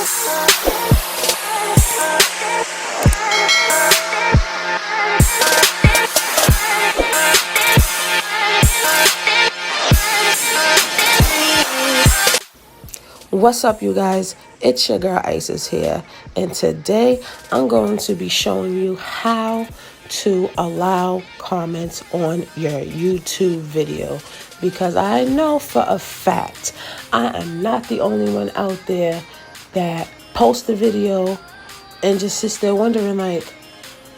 What's up, you guys? It's your girl Isis here, and today I'm going to be showing you how to allow comments on your YouTube video, because I know for a fact I am not the only one out there that posts the video and just sits there wondering, like,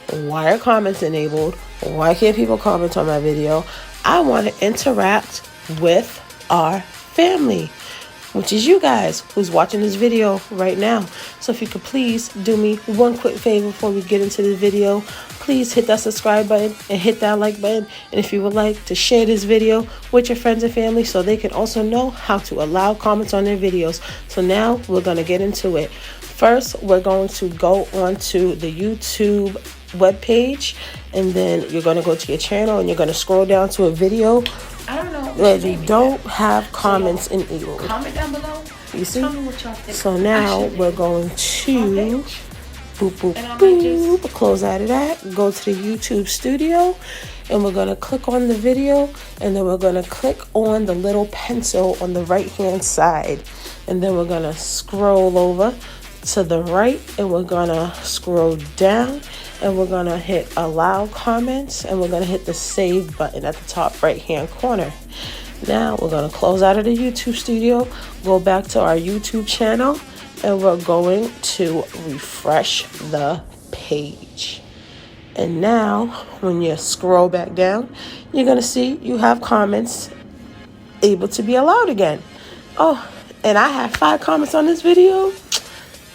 why are comments enabled? Why can't people comment on my video? I want to interact with our family, which is you guys who's watching this video right now. So if you could please do me one quick favor before we get into the video, please hit that subscribe button and hit that like button. And if you would like to share this video with your friends and family so they can also know how to allow comments on their videos. So now we're going to get into it. First, we're going to go onto the YouTube webpage, and then you're going to go to your channel and you're going to scroll down to a video. I don't know that you don't have comments enabled. Comment down below. You see? Tell me what y'all think. So now we're going to boop, close out of that, go to the YouTube studio, and we're going to click on the video, and then we're going to click on the little pencil on the right hand side, and then we're going to scroll over to the right, and we're going to scroll down, and we're going to hit allow comments, and we're going to hit the save button at the top right hand corner. Now we're going to close out of the YouTube studio, go back to our YouTube channel, and we're going to refresh the page. And now when you scroll back down, you're going to see you have comments able to be allowed again. Oh, and I have 5 comments on this video.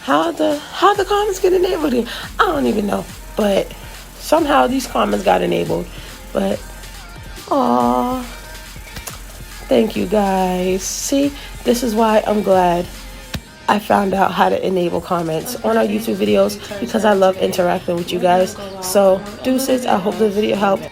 How the comments get enabled here? I don't even know. But somehow these comments got enabled. But, aw, thank you guys. See, this is why I'm glad I found out how to enable comments on our YouTube videos, because I love interacting with you guys. So, deuces, I hope the video helped.